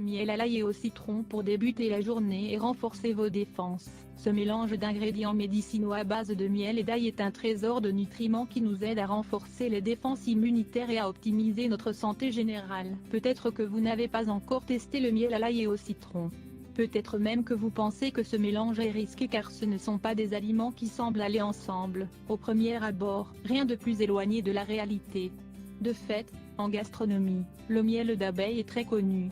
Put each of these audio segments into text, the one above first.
Miel à l'ail et au citron pour débuter la journée et renforcer vos défenses. Ce mélange d'ingrédients médicinaux à base de miel et d'ail est un trésor de nutriments qui nous aide à renforcer les défenses immunitaires et à optimiser notre santé générale. Peut-être que vous n'avez pas encore testé le miel à l'ail et au citron. Peut-être même que vous pensez que ce mélange est risqué car ce ne sont pas des aliments qui semblent aller ensemble. Au premier abord, rien de plus éloigné de la réalité. De fait, en gastronomie, le miel d'abeille est très connu.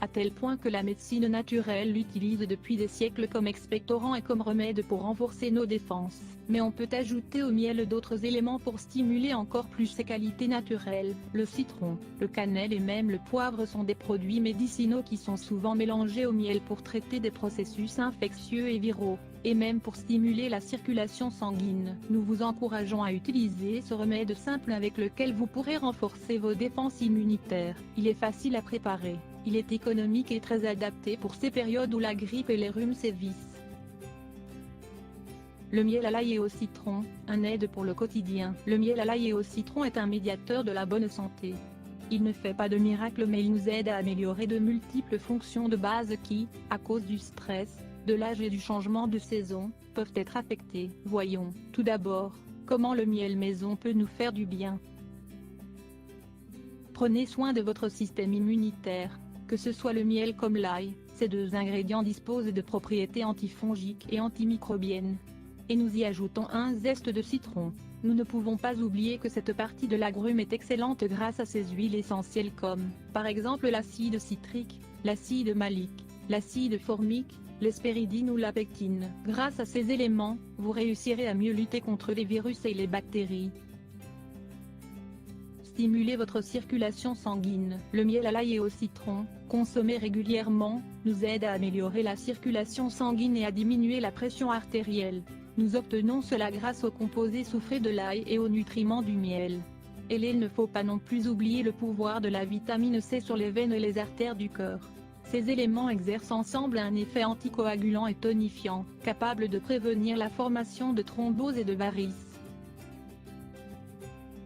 À tel point que la médecine naturelle l'utilise depuis des siècles comme expectorant et comme remède pour renforcer nos défenses. Mais on peut ajouter au miel d'autres éléments pour stimuler encore plus ses qualités naturelles. Le citron, le cannelle et même le poivre sont des produits médicinaux qui sont souvent mélangés au miel pour traiter des processus infectieux et viraux, et même pour stimuler la circulation sanguine. Nous vous encourageons à utiliser ce remède simple avec lequel vous pourrez renforcer vos défenses immunitaires. Il est facile à préparer. Il est économique et très adapté pour ces périodes où la grippe et les rhumes sévissent. Le miel à l'ail et au citron, un aide pour le quotidien. Le miel à l'ail et au citron est un médiateur de la bonne santé. Il ne fait pas de miracle mais il nous aide à améliorer de multiples fonctions de base qui, à cause du stress, de l'âge et du changement de saison, peuvent être affectées. Voyons, tout d'abord, comment le miel maison peut nous faire du bien. Prenez soin de votre système immunitaire. Que ce soit le miel comme l'ail, ces deux ingrédients disposent de propriétés antifongiques et antimicrobiennes. Et nous y ajoutons un zeste de citron. Nous ne pouvons pas oublier que cette partie de l'agrume est excellente grâce à ses huiles essentielles comme, par exemple l'acide citrique, l'acide malique, l'acide formique, l'hespéridine ou la pectine. Grâce à ces éléments, vous réussirez à mieux lutter contre les virus et les bactéries. Stimuler votre circulation sanguine. Le miel à l'ail et au citron, consommé régulièrement, nous aide à améliorer la circulation sanguine et à diminuer la pression artérielle. Nous obtenons cela grâce aux composés soufrés de l'ail et aux nutriments du miel. Et il ne faut pas non plus oublier le pouvoir de la vitamine C sur les veines et les artères du cœur. Ces éléments exercent ensemble un effet anticoagulant et tonifiant, capable de prévenir la formation de thromboses et de varices.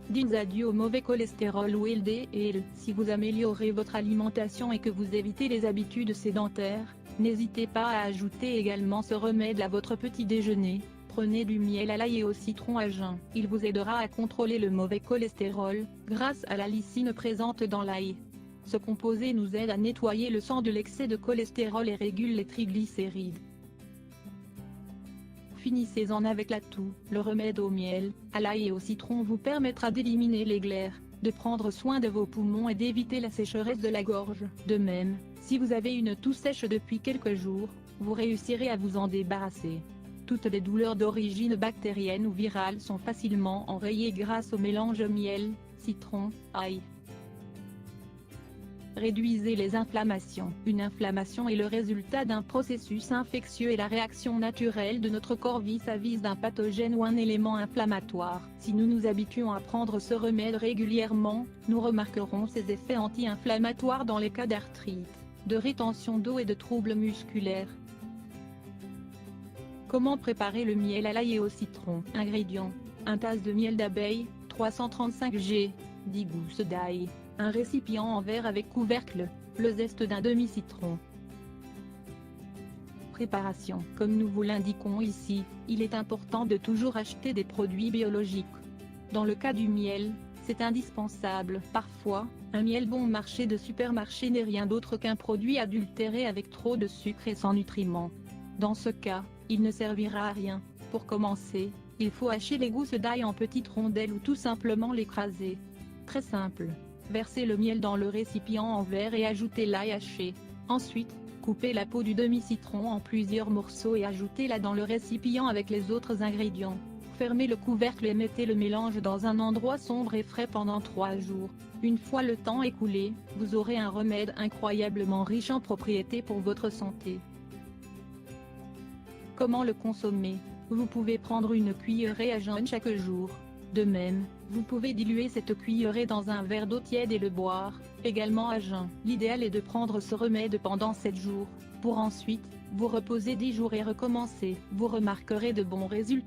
Dites adieu au mauvais cholestérol ou LDL. Si vous améliorez votre alimentation et que vous évitez les habitudes sédentaires, n'hésitez pas à ajouter également ce remède à votre petit déjeuner. Prenez du miel à l'ail et au citron à jeun. Il vous aidera à contrôler le mauvais cholestérol, grâce à la lysine présente dans l'ail. Ce composé nous aide à nettoyer le sang de l'excès de cholestérol et régule les triglycérides. Finissez-en avec l'atout. Le remède au miel, à l'ail et au citron vous permettra d'éliminer les glaires, de prendre soin de vos poumons et d'éviter la sécheresse de la gorge. De même, si vous avez une toux sèche depuis quelques jours, vous réussirez à vous en débarrasser. Toutes les douleurs d'origine bactérienne ou virale sont facilement enrayées grâce au mélange miel, citron, ail. Réduisez les inflammations. Une inflammation est le résultat d'un processus infectieux et la réaction naturelle de notre corps vis-à-vis d'un pathogène ou un élément inflammatoire. Si nous nous habituons à prendre ce remède régulièrement, nous remarquerons ses effets anti-inflammatoires dans les cas d'arthrite, de rétention d'eau et de troubles musculaires. Comment préparer le miel à l'ail et au citron? Ingrédients: 1 tasse de miel d'abeille, 335 g, 10 gousses d'ail, un récipient en verre avec couvercle, le zeste d'un demi-citron. Préparation. Comme nous vous l'indiquons ici, il est important de toujours acheter des produits biologiques. Dans le cas du miel, c'est indispensable. Parfois, un miel bon marché de supermarché n'est rien d'autre qu'un produit adultéré avec trop de sucre et sans nutriments. Dans ce cas, il ne servira à rien. Pour commencer, il faut hacher les gousses d'ail en petites rondelles ou tout simplement l'écraser. Très simple. Versez le miel dans le récipient en verre et ajoutez l'ail haché. Ensuite, coupez la peau du demi-citron en plusieurs morceaux et ajoutez-la dans le récipient avec les autres ingrédients. Fermez le couvercle et mettez le mélange dans un endroit sombre et frais pendant 3 jours. Une fois le temps écoulé, vous aurez un remède incroyablement riche en propriétés pour votre santé. Comment le consommer? Vous pouvez prendre une cuillerée à jeun chaque jour. De même, vous pouvez diluer cette cuillerée dans un verre d'eau tiède et le boire, également à jeun. L'idéal est de prendre ce remède pendant 7 jours, pour ensuite, vous reposer 10 jours et recommencer. Vous remarquerez de bons résultats.